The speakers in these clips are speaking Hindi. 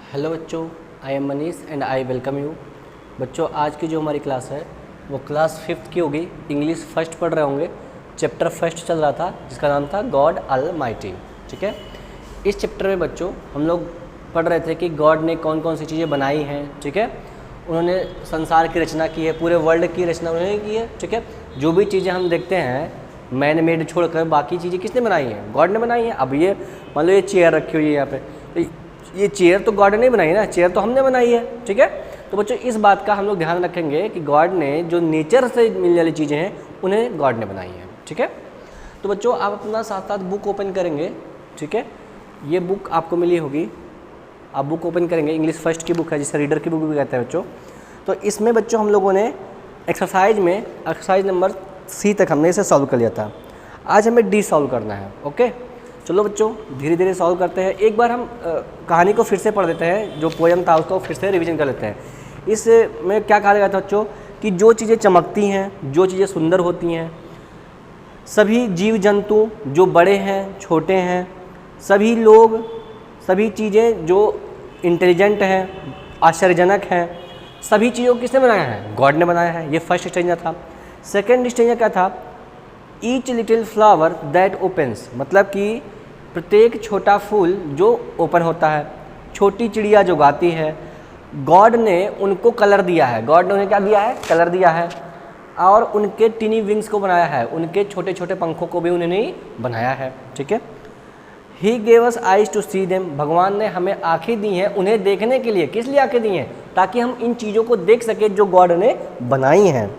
हेलो बच्चों, I am Manish and I welcome you. बच्चों, आज की जो हमारी क्लास है वो क्लास 5th की होगी। इंग्लिश फर्स्ट पढ़ रहे होंगे। चैप्टर फर्स्ट चल रहा था जिसका नाम था गॉड अलमाइटी। ठीक है, इस चैप्टर में बच्चों हम लोग पढ़ रहे थे कि गॉड ने कौन कौन सी चीज़ें बनाई हैं। ठीक है, उन्होंने संसार की रचना की है, पूरे वर्ल्ड की रचना उन्होंने की है। ठीक है, जो भी चीज़ें हम देखते हैं मैन मेड छोड़कर बाकी चीज़ें किसने बनाई हैं? गॉड ने बनाई हैं। अब ये मान लो ये चेयर रखी हुई है यहाँ पे, तो ये चेयर तो गॉड ने नहीं बनाई ना, चेयर तो हमने बनाई है। ठीक है, तो बच्चों इस बात का हम लोग ध्यान रखेंगे कि गॉड ने जो नेचर से मिलने वाली चीज़ें हैं उन्हें गॉड ने बनाई हैं। ठीक है, तो बच्चों आप अपना साथ साथ बुक ओपन करेंगे। ठीक है, ये बुक आपको मिली होगी, आप बुक ओपन करेंगे। इंग्लिश फर्स्ट की बुक है जिसे रीडर की बुक भी कहते हैं बच्चों। तो इसमें बच्चों हम लोगों ने एक्सरसाइज नंबर सी तक हमने इसे सॉल्व कर लिया था। आज हमें डी सॉल्व करना है। ओके, चलो बच्चों धीरे धीरे सॉल्व करते हैं। एक बार हम कहानी को फिर से पढ़ देते हैं, जो पोएम था उसको फिर से रिवीजन कर लेते हैं। इसमें क्या कहा गया था बच्चों कि जो चीज़ें चमकती हैं, जो चीज़ें सुंदर होती हैं, सभी जीव जंतु जो बड़े हैं छोटे हैं, सभी लोग, सभी चीज़ें जो इंटेलिजेंट हैं, आश्चर्यजनक हैं, सभी चीज़ों को किसने बनाया है? गॉड ने बनाया है। ये फर्स्ट स्टेंजा था। सेकेंड स्टेंजा क्या था? Each little flower that opens, मतलब कि प्रत्येक छोटा फूल जो ओपन होता है, छोटी चिड़िया जो गाती है, गॉड ने उनको कलर दिया है। गॉड ने उन्हें क्या दिया है? कलर दिया है। और उनके टिनी विंग्स को बनाया है, उनके छोटे छोटे पंखों को भी उन्होंने बनाया है। ठीक है, he gave us eyes to see them, भगवान ने हमें आँखें दी हैं उन्हें देखने के लिए। किस लिए आँखें दी हैं? ताकि हम इन चीज़ों को देख सकें जो गॉड ने बनाई हैं।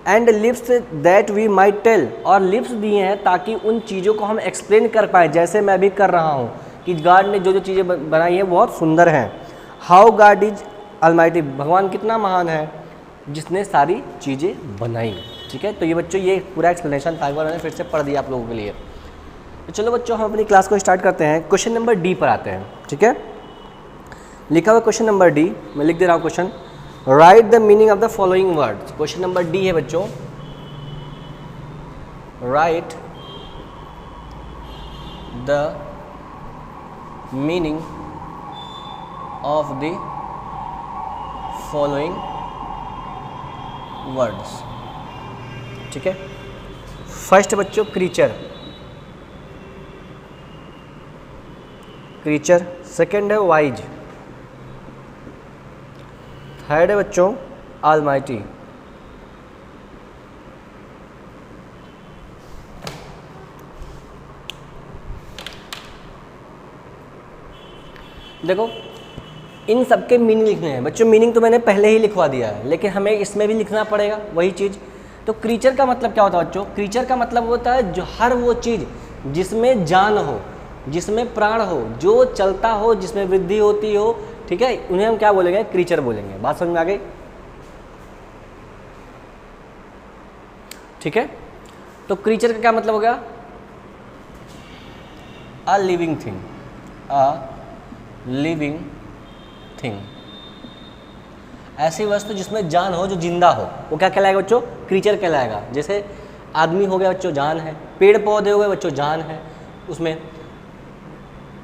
And lips that we might tell, और लिप्स दिए हैं ताकि उन चीज़ों को हम एक्सप्लेन कर पाएँ, जैसे मैं भी कर रहा हूँ कि गॉड ने जो जो चीज़ें बनाई हैं बहुत सुंदर हैं। हाउ गॉड इज अलमाइटी, भगवान कितना महान है जिसने सारी चीज़ें बनाई। ठीक है, तो ये बच्चों ये पूरा एक्सप्लेनेशन था, एक बार मैंने फिर से पढ़ दिया आप लोगों के लिए। तो चलो बच्चों हम अपनी क्लास को स्टार्ट करते हैं। क्वेश्चन नंबर डी पर आते हैं। ठीक है, लिखा हुआ क्वेश्चन नंबर डी, मैं लिख दे रहा हूँ question. Right the meaning of the following words. Question number D है बच्चों, right the meaning of the following words. ठीक है, फर्स्ट बच्चों क्रीचर, क्रीचर। सेकेंड है वाइज। थर्ड है बच्चों ऑलमाइटी। देखो इन सबके मीनिंग लिखने हैं बच्चों। मीनिंग तो मैंने पहले ही लिखवा दिया है, लेकिन हमें इसमें भी लिखना पड़ेगा वही चीज़। तो क्रीचर का मतलब क्या होता है बच्चों? क्रीचर का मतलब होता है जो हर वो चीज़ जिसमें जान हो, जिसमें प्राण हो, जो चलता हो, जिसमें वृद्धि होती हो। ठीक है, उन्हें हम क्या बोलेंगे? क्रीचर बोलेंगे। बात समझ में आ गई? ठीक है, तो क्रीचर का क्या मतलब हो गया? A living thing, a living thing. ऐसी वस्तु जिसमें जान हो, जो जिंदा हो, वो क्या कहलाएगा बच्चों? क्रीचर कहलाएगा। जैसे आदमी हो गया बच्चों, जान है। पेड़ पौधे हो गए बच्चों, जान है उसमें।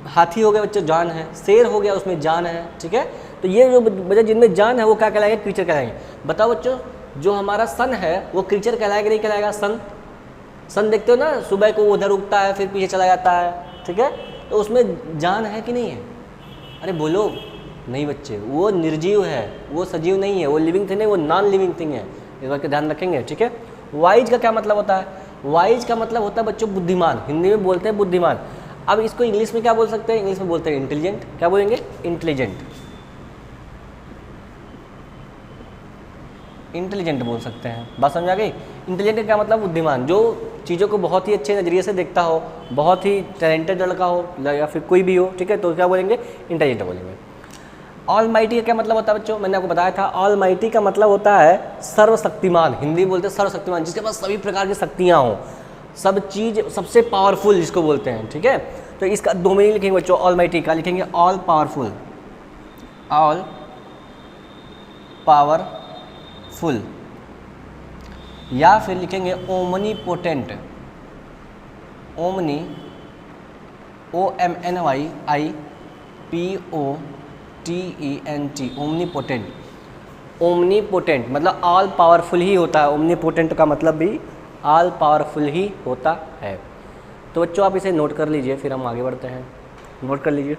हाथी हो गया बच्चों, जान है। शेर हो गया, उसमें जान है। ठीक है, तो ये जो बच्चे जिनमें जान है वो क्या कहलाएंगे? क्रीचर कहलाएंगे। बताओ बच्चों, जो हमारा सन है वो क्रीचर कहलाएगा नहीं कहलाएगा? सन देखते हो ना, सुबह को उधर उगता है फिर पीछे चला जाता है। ठीक है, तो उसमें जान है कि नहीं है? अरे बोलो। नहीं बच्चे, वो निर्जीव है, वो सजीव नहीं है, वो लिविंग थिंग है, वो नॉन लिविंग थिंग है। इस बात का ध्यान रखेंगे। ठीक है, वाइज का क्या मतलब होता है? वाइज का मतलब होता है बच्चों बुद्धिमान। हिंदी में बोलते हैं बुद्धिमान। अब इसको इंग्लिश में क्या बोल सकते हैं? इंग्लिश में बोलते हैं इंटेलिजेंट। क्या बोलेंगे? इंटेलिजेंट। इंटेलिजेंट बोल सकते हैं। बात समझ आ गई? इंटेलिजेंट का क्या मतलब? बुद्धिमान, जो चीज़ों को बहुत ही अच्छे नज़रिए से देखता हो, बहुत ही टैलेंटेड लड़का हो या फिर कोई भी हो। ठीक है, तो क्या बोलेंगे? इंटेलिजेंट बोलेंगे। ऑलमाइटी का क्या मतलब होता है बच्चों? मैंने आपको बताया था, ऑलमाइटी का मतलब होता है सर्वशक्तिमान। हिंदी में बोलते हैं सर्वशक्तिमान, जिसके पास सभी प्रकार की शक्तियाँ हों, सब चीज़, सबसे पावरफुल जिसको बोलते हैं। ठीक है, तो इसका दो मीनिंग लिखेंगे बच्चों। ऑलमाइटी का लिखेंगे ऑल पावरफुल, ऑल पावरफुल, या फिर लिखेंगे omni potent, omni OMNYIPOTENT, T-E-N-T, omnipotent. Omnipotent मतलब ऑल पावरफुल ही होता है। ओमनीपोटेंट का मतलब भी ऑल पावरफुल ही होता है। तो बच्चों आप इसे नोट कर लीजिए, फिर हम आगे बढ़ते हैं। नोट कर लीजिए।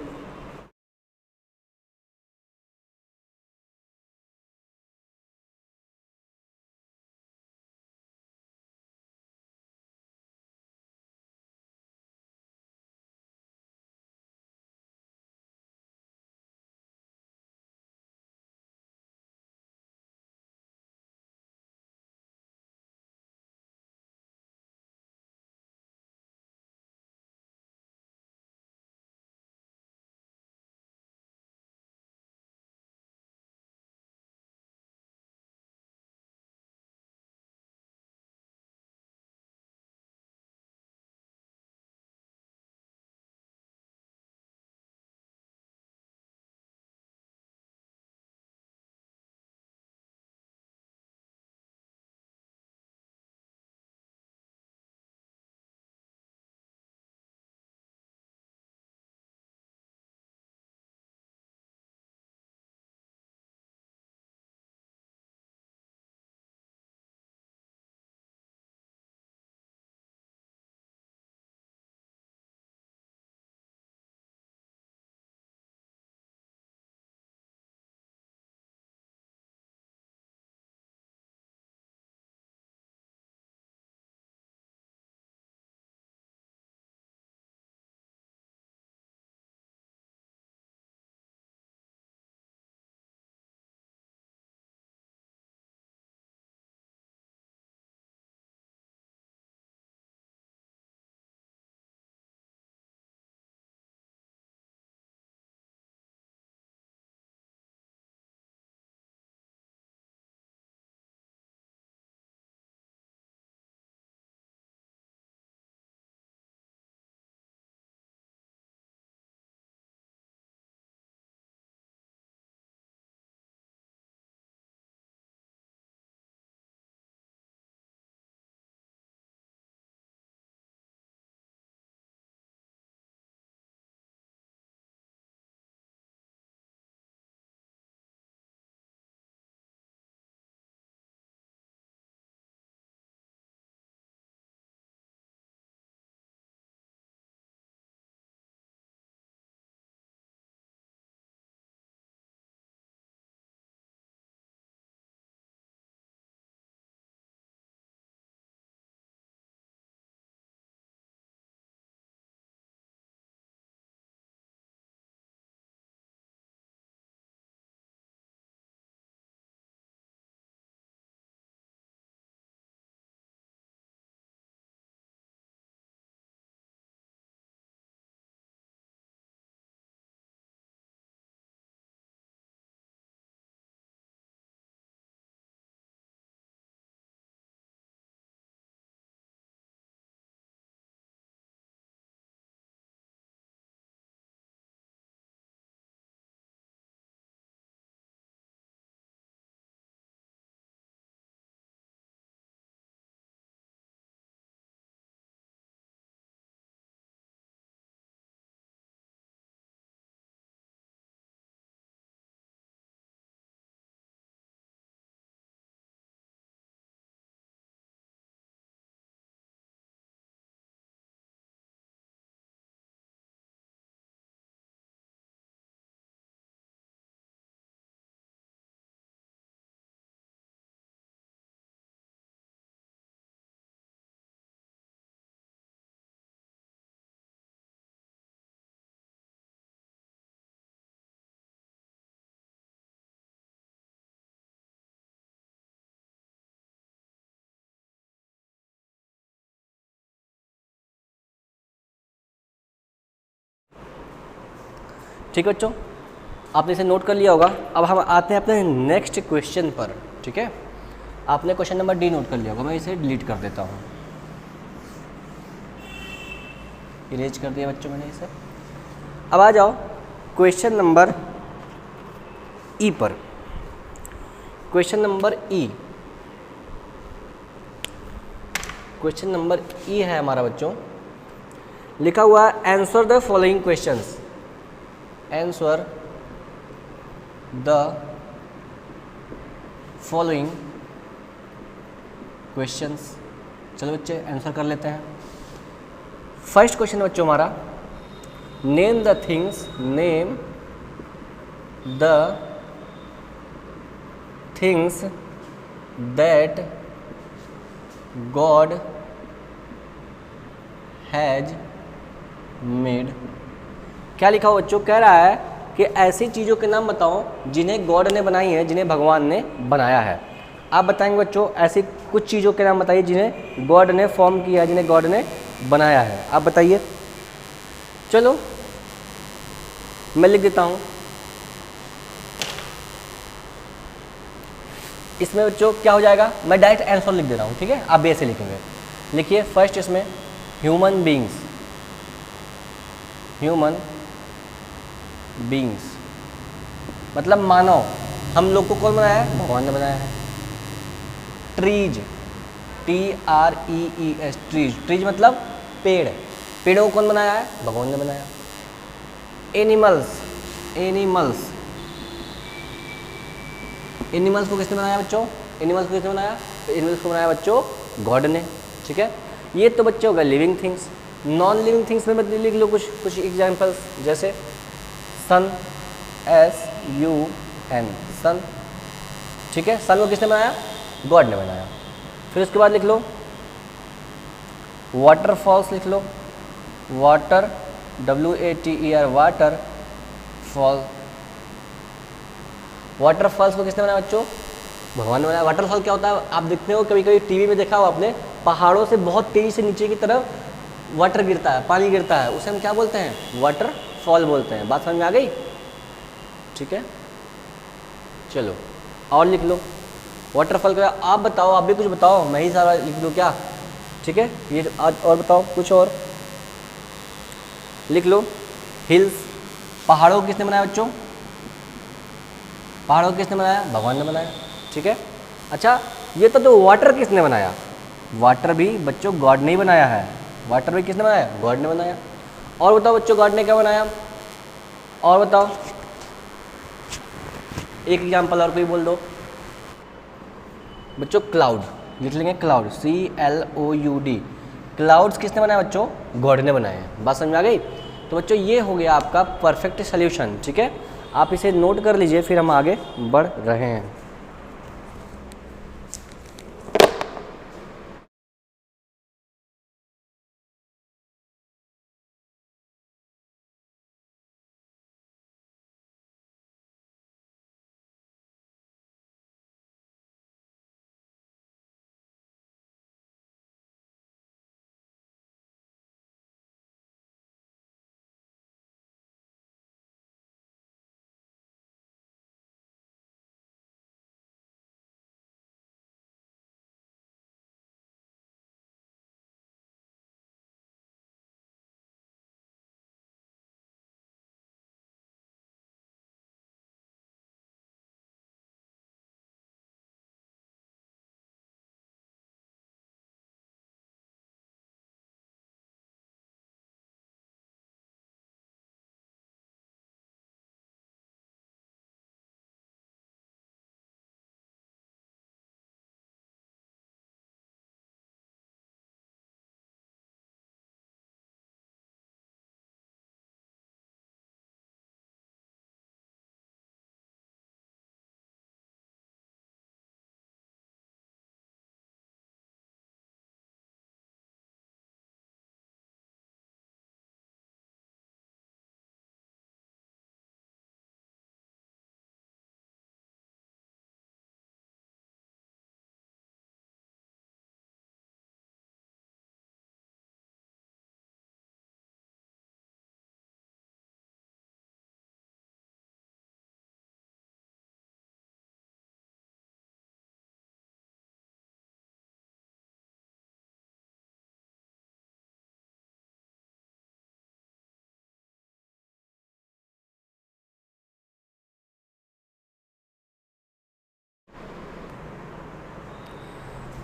ठीक है बच्चों, आपने इसे नोट कर लिया होगा। अब हम आते हैं अपने नेक्स्ट क्वेश्चन पर। ठीक है, आपने क्वेश्चन नंबर डी नोट कर लिया होगा। मैं इसे डिलीट कर देता हूँ। इरेज कर दिया बच्चों मैंने इसे। अब आ जाओ क्वेश्चन नंबर ई पर। क्वेश्चन नंबर ई, क्वेश्चन नंबर ई है हमारा बच्चों, लिखा हुआ है answer the following questions. Answer the following questions. चलो बच्चे आंसर कर लेते हैं। फर्स्ट क्वेश्चन है बच्चों हमारा, name the things, name the things that God has made. क्या लिखा हो बच्चों? कह रहा है कि ऐसी चीज़ों के नाम बताओ जिन्हें गॉड ने बनाई है, जिन्हें भगवान ने बनाया है। आप बताएंगे बच्चों ऐसी कुछ चीज़ों के नाम बताइए जिन्हें गॉड ने फॉर्म किया है, जिन्हें गॉड ने बनाया है। आप बताइए। चलो मैं लिख देता हूँ। इसमें बच्चों क्या हो जाएगा, मैं डायरेक्ट आंसर लिख दे रहा हूँ, ठीक है? आप भी ऐसे लिखेंगे। लिखिए फर्स्ट इसमें ह्यूमन बींग्स, ह्यूमन बींग्स मतलब मानव। हम लोग को कौन बनाया है? भगवान ने बनाया है। ट्रीज, TREES, ट्रीज, ट्रीज मतलब पेड़। पेड़ों को कौन बनाया है? भगवान ने बनाया। एनिमल्स, एनिमल्स, एनिमल्स को किसने बनाया बच्चों? एनिमल्स को किसने बनाया? तो एनिमल्स को बनाया बच्चों गॉड ने, ठीक है? ये तो बच्चों होगा living things. Non living things में लिख लो कुछ एग्जाम्पल्स, जैसे सन, SUN, सन, ठीक है? सन को किसने बनाया? गॉड ने बनाया। फिर उसके बाद लिख लो वाटरफॉल्स, लिख लो water, WATER, water fall. Waterfalls को किसने बनाया बच्चों? भगवान ने बनाया। वाटरफॉल क्या होता है? आप देखते हो कभी कभी टीवी में देखा हो आपने, पहाड़ों से बहुत तेज़ी से नीचे की तरफ वाटर गिरता है, पानी गिरता है, उसे हम क्या बोलते हैं? वाटरफॉल बोलते हैं। बात समझ में आ गई? ठीक है, चलो और लिख लो वाटरफॉल का। आप बताओ, आप भी कुछ बताओ, मैं ही सारा लिख दूँ क्या? ठीक है, ये आज और बताओ कुछ और लिख लो। हिल्स, पहाड़ों को किसने बनाया बच्चों? पहाड़ों को किसने बनाया? भगवान ने बनाया, ठीक है? अच्छा, ये तो वाटर किसने बनाया? वाटर भी बच्चों गॉड ने ही बनाया है। वाटर भी किसने बनाया? गॉड ने बनाया। और बताओ बच्चों गॉड ने क्या बनाया? और बताओ, एक एग्जाम्पल और कोई बोल दो बच्चों। क्लाउड लिख लेंगे, क्लाउड, CLOUD। क्लाउड्स किसने बनाया बच्चों? गॉड ने बनाए हैं। बात समझ में आ गई? तो बच्चों ये हो गया आपका परफेक्ट सॉल्यूशन, ठीक है? आप इसे नोट कर लीजिए, फिर हम आगे बढ़ रहे हैं।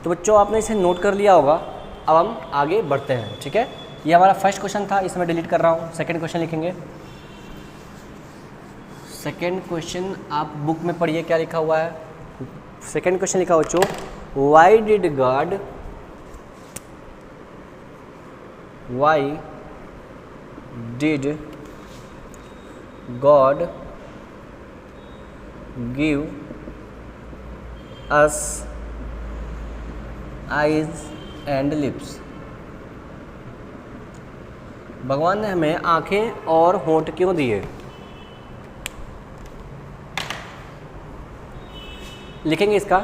तो बच्चों आपने इसे नोट कर लिया होगा। अब हम आगे बढ़ते हैं, ठीक है? ये हमारा फर्स्ट क्वेश्चन था, इसे मैं डिलीट कर रहा हूँ। सेकंड क्वेश्चन लिखेंगे। सेकेंड क्वेश्चन आप बुक में पढ़िए क्या लिखा हुआ है। सेकेंड क्वेश्चन लिखा हो बच्चों, why did God give us eyes and lips. भगवान ने हमें आंखें और होंठ क्यों दिए? लिखेंगे इसका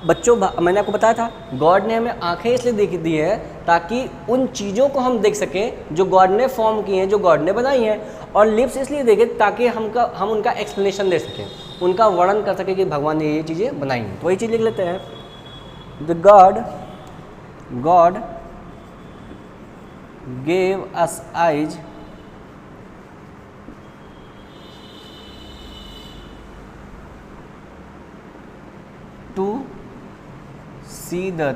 बच्चों, मैंने आपको बताया था गॉड ने हमें आंखें इसलिए दी है ताकि उन चीज़ों को हम देख सकें जो गॉड ने फॉर्म की हैं, जो गॉड ने बनाई हैं, और लिप्स इसलिए देखें ताकि हम उनका एक्सप्लेनेशन दे सकें, उनका वर्णन कर सकें कि भगवान ने ये चीज़ें बनाई हैं। तो वही चीज़ लिख लेते हैं, the God gave us eyes to see the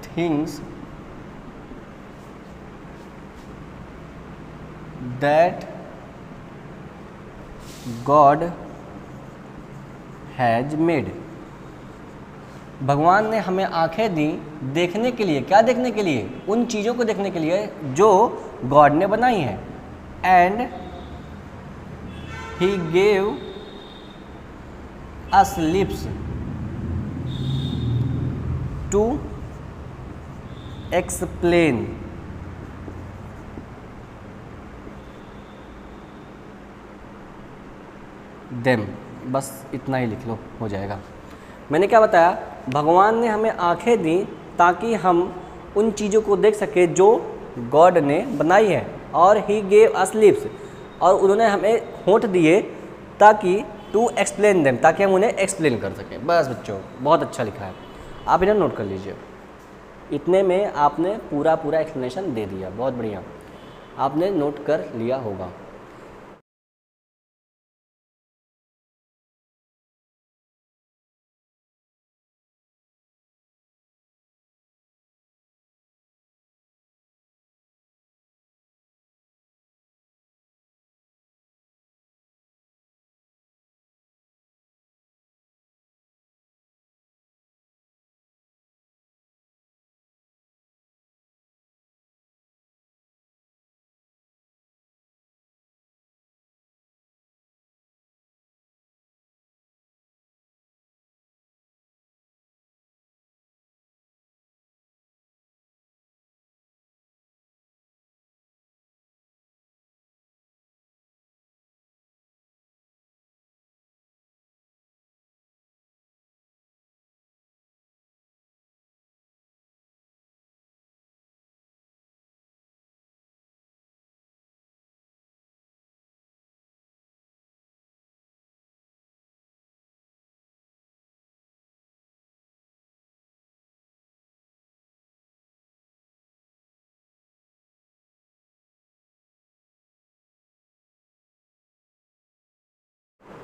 things that God has made। भगवान ने हमें आंखें दी देखने के लिए, क्या देखने के लिए? उन चीज़ों को देखने के लिए जो गॉड ने बनाई हैं। And he gave us lips to explain them. बस इतना ही लिख लो, हो जाएगा। मैंने क्या बताया, भगवान ने हमें आंखें दी ताकि हम उन चीज़ों को देख सके जो गॉड ने बनाई है, और ही गेव अस लिप्स, और उन्होंने हमें होंठ दिए ताकि टू एक्सप्लेन देम, ताकि हम उन्हें एक्सप्लेन कर सकें। बस बच्चों, बहुत अच्छा लिखा है, आप इन्हें नोट कर लीजिए। इतने में आपने पूरा एक्सप्लेनेशन दे दिया, बहुत बढ़िया, आपने नोट कर लिया होगा।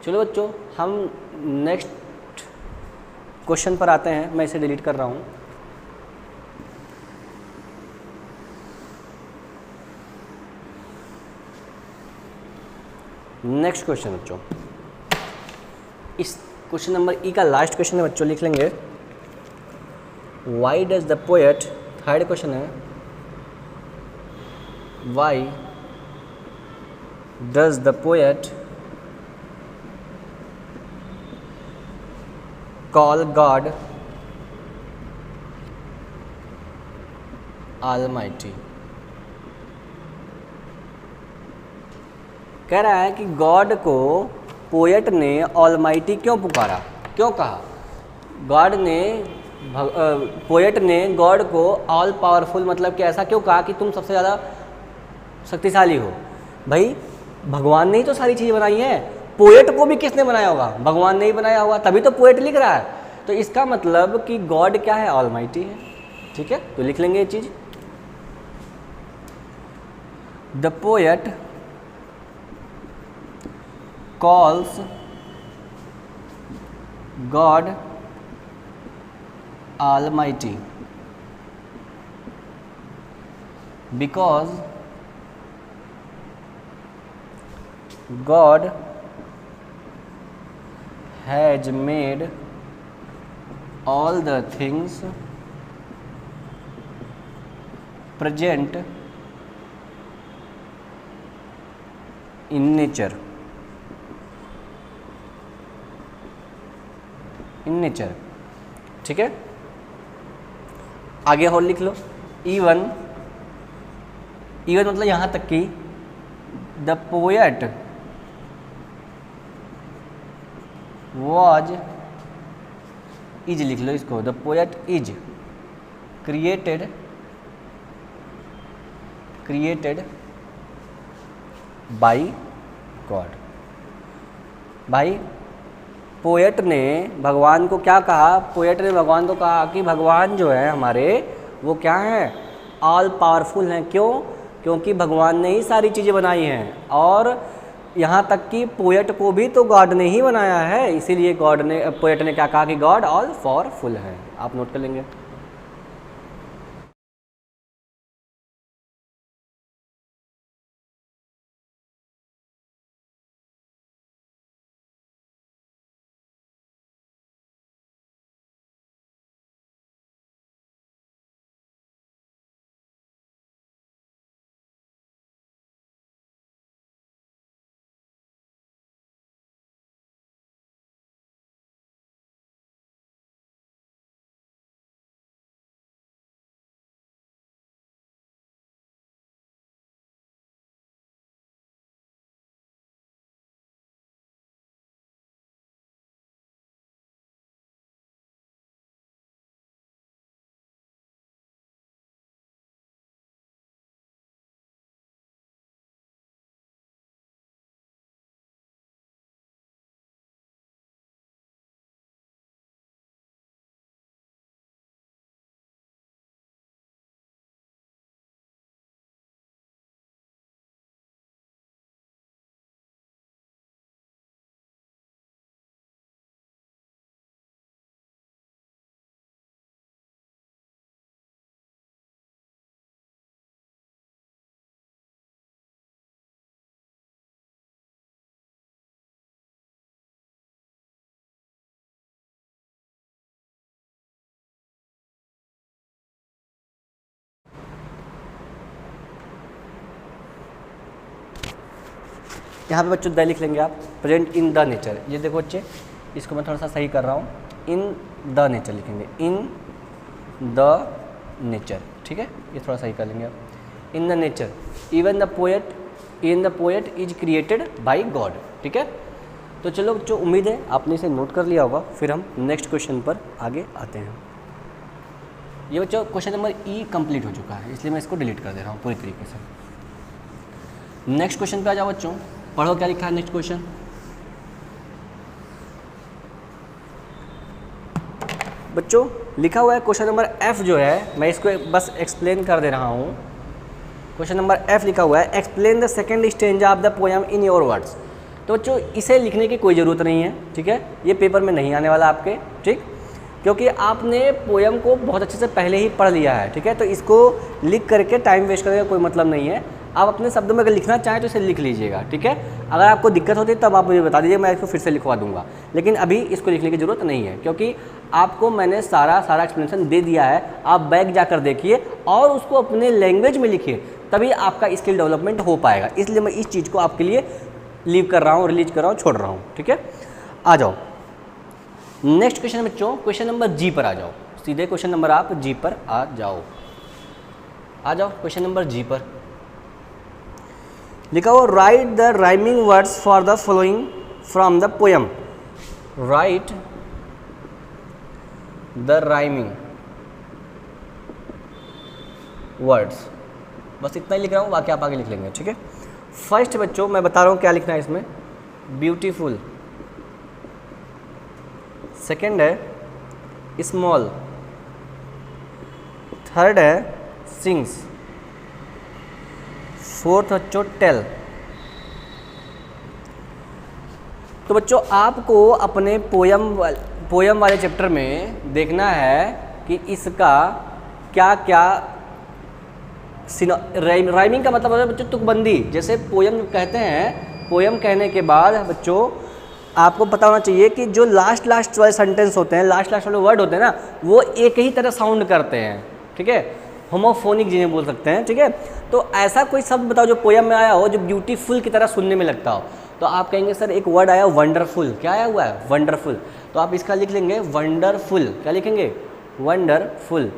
चलो बच्चों, हम नेक्स्ट क्वेश्चन पर आते हैं। मैं इसे डिलीट कर रहा हूँ। नेक्स्ट क्वेश्चन बच्चों, इस क्वेश्चन नंबर ई का लास्ट क्वेश्चन है बच्चों, लिख लेंगे, why does the poet, third question है, why does the poet call God Almighty। कह रहा है कि गॉड को पोएट ने ऑलमाइटी क्यों पुकारा, क्यों कहा? गॉड ने पोएट ने गॉड को ऑल पावरफुल मतलब कि ऐसा क्यों कहा कि तुम सबसे ज़्यादा शक्तिशाली हो? भाई भगवान ने ही तो सारी चीज़ें बनाई हैं, पोएट को भी किसने बनाया होगा? भगवान ने ही बनाया होगा, तभी तो पोएट लिख रहा है। तो इसका मतलब कि गॉड क्या है? ऑलमाइटी है। ठीक है, तो लिख लेंगे ये चीज, the poet calls God almighty because God has made all the things present in nature, in nature. ठीक है, आगे और लिख लो। इवन, इवन मतलब यहां तक कि द पोएट वॉज, इज लिख लो इसको, the poet is created, created by God. भाई पोएट ने भगवान को क्या कहा, पोएट ने भगवान को कहा कि भगवान जो है हमारे वो क्या हैं, ऑल पावरफुल हैं। क्यों? क्योंकि भगवान ने ही सारी चीज़ें बनाई हैं, और यहाँ तक कि पोएट को भी तो गॉड ने ही बनाया है, इसीलिए गॉड ने, पोएट ने क्या कहा कि गॉड ऑल पावरफुल है। आप नोट कर लेंगे। यहाँ पे बच्चों द लिख लेंगे आप, प्रेजेंट इन द नेचर। ये देखो बच्चे, इसको मैं थोड़ा सा सही कर रहा हूँ, इन द नेचर लिखेंगे, इन द नेचर। ठीक है, ये थोड़ा सही कर लेंगे आप, in the nature. Even the poet is created by God. ठीक है, तो चलो बच्चों, उम्मीद है आपने इसे नोट कर लिया होगा। फिर हम नेक्स्ट क्वेश्चन पर आगे आते हैं। ये बच्चों क्वेश्चन नंबर ई कंप्लीट हो चुका है, इसलिए मैं इसको डिलीट कर दे रहा हूँ पूरी तरीके से। नेक्स्ट क्वेश्चन पे आ जाओ बच्चों, पढ़ो क्या लिखा है नेक्स्ट क्वेश्चन। बच्चों लिखा हुआ है क्वेश्चन नंबर एफ जो है, मैं इसको बस एक्सप्लेन कर दे रहा हूँ। क्वेश्चन नंबर एफ लिखा हुआ है, explain the second stanza of the poem in your words. तो बच्चों इसे लिखने की कोई ज़रूरत नहीं है, ठीक है, ये पेपर में नहीं आने वाला आपके, ठीक, क्योंकि आपने पोएम को बहुत अच्छे से पहले ही पढ़ लिया है। ठीक है, तो इसको लिख करके टाइम वेस्ट करने का कोई मतलब नहीं है। आप अपने शब्दों में अगर लिखना चाहें तो इसे लिख लीजिएगा। ठीक है, अगर आपको दिक्कत होती है तब आप मुझे बता दीजिए, मैं इसको फिर से लिखवा दूंगा, लेकिन अभी इसको लिखने की ज़रूरत नहीं है, क्योंकि आपको मैंने सारा एक्सप्लेनेशन दे दिया है। आप बैक जाकर देखिए और उसको अपने लैंग्वेज में लिखिए, तभी आपका स्किल डेवलपमेंट हो पाएगा। इसलिए मैं इस चीज़ को आपके लिए लीव कर रहा हूँ, रिलीज कर रहा हूँ, छोड़ रहा हूँ। ठीक है, आ जाओ नेक्स्ट क्वेश्चन बच्चों, क्वेश्चन नंबर जी पर आ जाओ। सीधे क्वेश्चन नंबर आप जी पर आ जाओ, आ जाओ क्वेश्चन नंबर जी पर। लिखा हो right the rhyming words for the following from the poem. Right the rhyming words, बस इतना ही लिख रहा हूँ, बाकी आप आगे लिख लेंगे। ठीक है, फर्स्ट बच्चों मैं बता रहा हूँ क्या लिखना है इसमें, ब्यूटीफुल। सेकंड है स्मॉल। थर्ड है सिंग्स। फोर्थ बच्चों टेल। तो बच्चों आपको अपने पोयम वाले चैप्टर में देखना है कि इसका क्या क्या राइमिंग का मतलब है बच्चों तुकबंदी। जैसे पोयम कहते हैं, पोयम कहने के बाद बच्चों आपको पता होना चाहिए कि जो लास्ट वाले सेंटेंस होते हैं, लास्ट वाले वर्ड होते हैं ना, वो एक ही तरह साउंड करते हैं, ठीक है, होमोफोनिक जिन्हें बोल सकते हैं, ठीक है। तो ऐसा कोई शब्द बताओ जो पोयम में आया हो जो ब्यूटीफुल की तरह सुनने में लगता हो। तो आप कहेंगे सर एक वर्ड आया वंडरफुल, क्या आया हुआ है वंडरफुल, तो आप इसका लिख लेंगे वंडरफुल, क्या लिखेंगे वंडरफुल।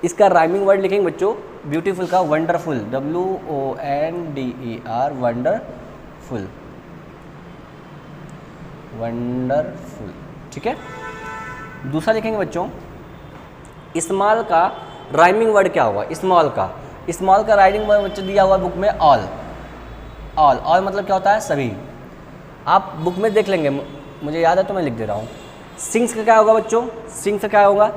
इसका राइमिंग वर्ड लिखेंगे बच्चों ब्यूटीफुल का वंडरफुल, WONDER वंडरफुल, वंडरफुल, ठीक है। दूसरा लिखेंगे बच्चों स्मॉल का राइमिंग वर्ड क्या होगा, स्मॉल का राइमिंग वर्ड बच्चों दिया हुआ बुक में ऑल मतलब क्या होता है सभी, आप बुक में देख लेंगे, मुझे याद है तो मैं लिख दे रहा हूँ। सिंग्स का क्या होगा बच्चों, सिंग्स का क्या होगा,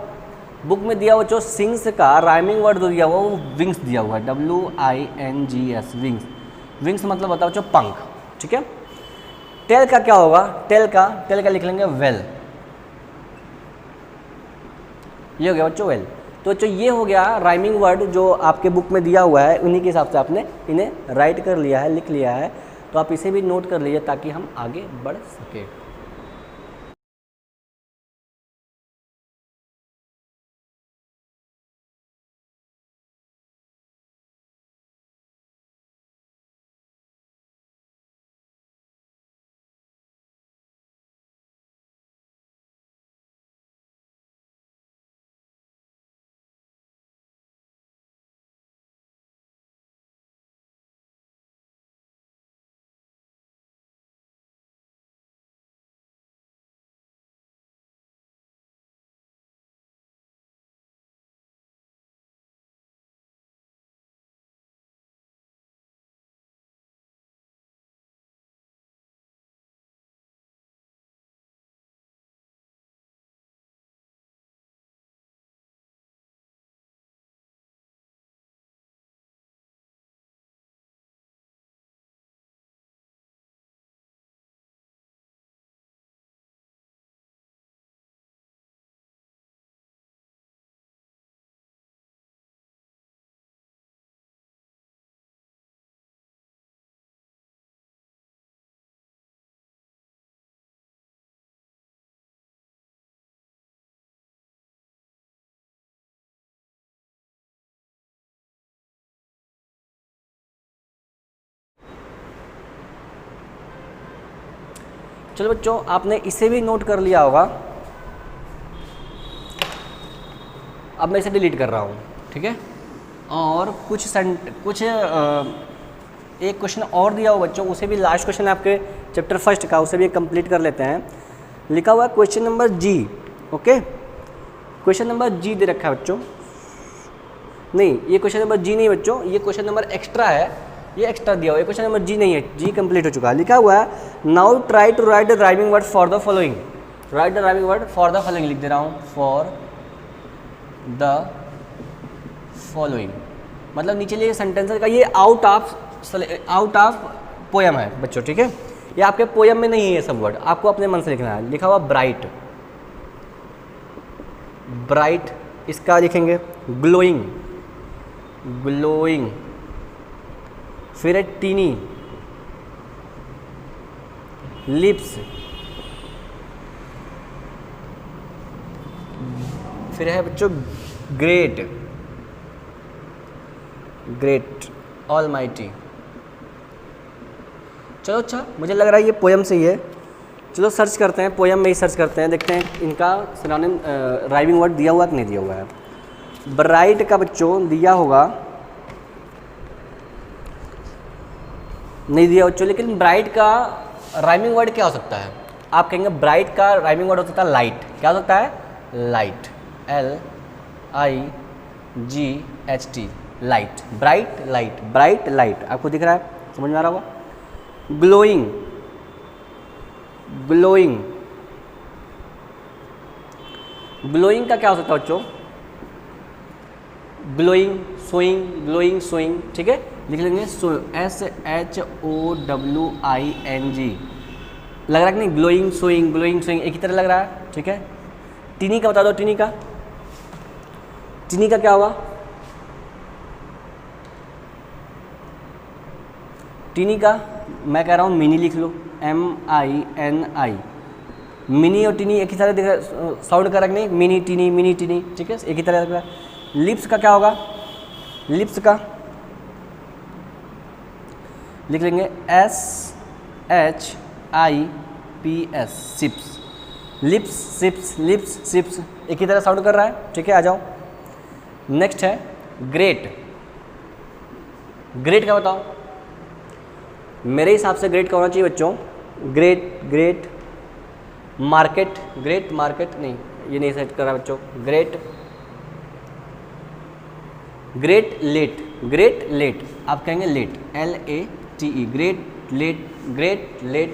बुक में दिया हुआ बच्चों सिंग्स का राइमिंग वर्ड जो दिया हुआ वो विंग्स दिया हुआ है, WINGS विंग्स मतलब होता है बच्चों पंख, ठीक है। टेल का क्या होगा, टेल का लिख लेंगे वेल, ये हो गया बच्चों वेल। तो बच्चों ये हो गया राइमिंग वर्ड जो आपके बुक में दिया हुआ है, उन्हीं के हिसाब से आपने इन्हें राइट कर लिया है, लिख लिया है। तो आप इसे भी नोट कर लीजिए ताकि हम आगे बढ़ सके। चलो बच्चों आपने इसे भी नोट कर लिया होगा, अब मैं इसे डिलीट कर रहा हूँ, ठीक है। और कुछ एक क्वेश्चन और दिया हो बच्चों, उसे भी लास्ट क्वेश्चन आपके चैप्टर फर्स्ट का, उसे भी कंप्लीट कर लेते हैं। लिखा हुआ है क्वेश्चन नंबर जी, ओके, क्वेश्चन नंबर जी दे रखा है बच्चों, नहीं ये क्वेश्चन नंबर जी नहीं बच्चों, ये क्वेश्चन नंबर एक्स्ट्रा है, ये एक्स्ट्रा दिया हुआ है, क्वेश्चन नंबर जी नहीं है, जी कंप्लीट हो चुका है। लिखा हुआ है now try to write the rhyming word for the following, write the rhyming word for the following लिख दे रहा हूँ, फॉर द फॉलोइंग मतलब नीचे लिए सेंटेंस का, ये आउट ऑफ पोयम है बच्चों, ठीक है, ये आपके पोयम में नहीं है ये सब वर्ड, आपको अपने मन से लिखना है। लिखा हुआ ब्राइट, ब्राइट इसका लिखेंगे ग्लोइंग, ग्लोइंग, फिर है टीनी, लिप्स, फिर है बच्चों ग्रेट, ग्रेट, ऑलमाइटी। चलो अच्छा, मुझे लग रहा है ये पोयम से ही है, चलो सर्च करते हैं, पोयम में ही सर्च करते हैं, देखते हैं इनका सिनोनिम राइमिंग वर्ड दिया हुआ कि नहीं दिया हुआ है। ब्राइट का बच्चों दिया होगा, नहीं दिया बच्चों, लेकिन ब्राइट का राइमिंग वर्ड क्या हो सकता है, आप कहेंगे ब्राइट का राइमिंग वर्ड हो सकता है लाइट, क्या हो सकता है light, LIGHT, light, bright light, bright light, आपको दिख रहा है, समझ में आ रहा होगा। ग्लोइंग, ग्लोइंग, ग्लोइंग का क्या हो सकता है बच्चों, ग्लोइंग, सोइंग, ग्लोइंग, सोइंग, ठीक है, लिख लेंगे SHOWING, लग रहा है कि नहीं, ग्लोइंग सोइंग, ग्लोइंग सोइंग एक ही तरह लग रहा है, ठीक है। टीनी का बता दो, टीनी का, टीनी का क्या होगा, टीनी का मैं कह रहा हूँ मिनी लिख लो, MINI, मिनी और टीनी एक ही तरह साउंड का रखने, मिनी टीनी, ठीक है, एक ही तरह का। लिप्स का क्या होगा, लिप्स का लिख लेंगे SHIPS, sips, lips sips, lips sips, एक ही तरह साउंड कर रहा है, ठीक है। आ जाओ, नेक्स्ट है ग्रेट। ग्रेट का बताओ, मेरे हिसाब से ग्रेट का होना चाहिए बच्चों, great great market, great market नहीं, ये नहीं सेट कर रहा बच्चों। Great, great late, great late आप कहेंगे late, LATE, great late, great late,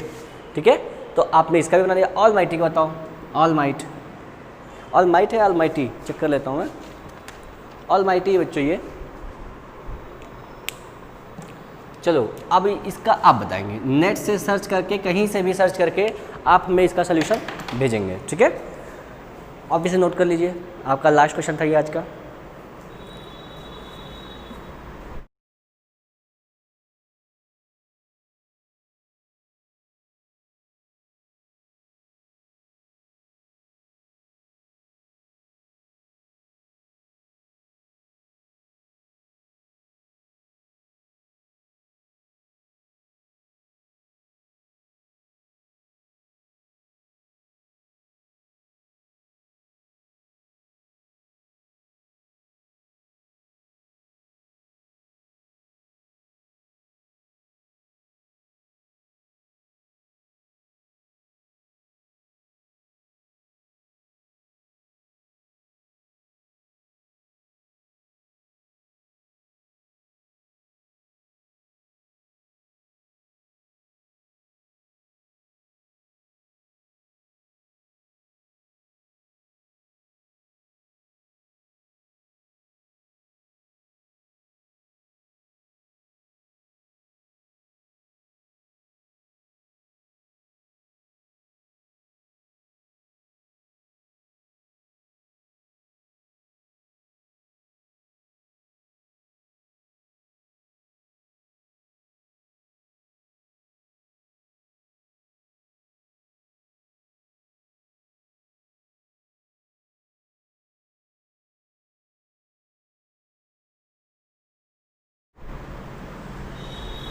ठीक है। तो आपने इसका भी बना दिया। ऑल माइटी का बताओ, ऑल माइट, ऑल माइट है ऑल माइटी, चेक कर लेता हूँ मैं। ऑल माइटी बच्चों ये, चलो अब इसका आप बताएंगे, नेट से सर्च करके, कहीं से भी सर्च करके आप हमें इसका सोल्यूशन भेजेंगे, ठीक है। आप इसे नोट कर लीजिए, आपका लास्ट क्वेश्चन था ये आज का।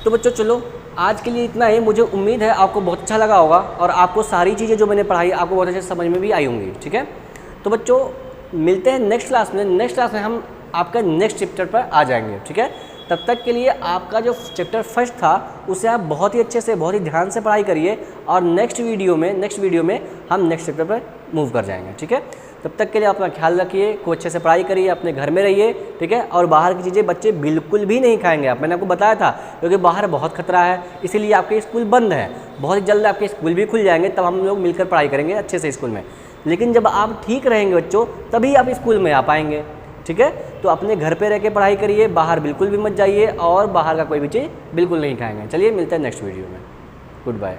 तो बच्चों चलो आज के लिए इतना ही। मुझे उम्मीद है आपको बहुत अच्छा लगा होगा और आपको सारी चीज़ें जो मैंने पढ़ाई आपको बहुत अच्छे से समझ में भी आई होंगी, ठीक है। तो बच्चों मिलते हैं नेक्स्ट क्लास में। नेक्स्ट क्लास में हम आपका नेक्स्ट चैप्टर पर आ जाएंगे, ठीक है। तब तक के लिए आपका जो चैप्टर फर्स्ट था उसे आप बहुत ही अच्छे से, बहुत ही ध्यान से पढ़ाई करिए और नेक्स्ट वीडियो में हम नेक्स्ट चैप्टर पर मूव कर जाएंगे, ठीक है। तब तक के लिए अपना ख्याल रखिए, खूब अच्छे से पढ़ाई करिए, अपने घर में रहिए, ठीक है। और बाहर की चीज़ें बच्चे बिल्कुल भी नहीं खाएंगे आप, मैंने आपको बताया था, क्योंकि बाहर बहुत खतरा है, इसीलिए आपके स्कूल बंद है। बहुत जल्द आपके स्कूल भी खुल जाएंगे, तब हम लोग मिलकर पढ़ाई करेंगे अच्छे से स्कूल में। लेकिन जब आप ठीक रहेंगे बच्चों, तभी आप स्कूल में आ पाएंगे, ठीक है। तो अपने घर पे रह के पढ़ाई करिए, बाहर बिल्कुल भी मत जाइए और बाहर का कोई भी चीज़ बिल्कुल नहीं खाएंगे। चलिए मिलते हैं नेक्स्ट वीडियो में, गुड बाय।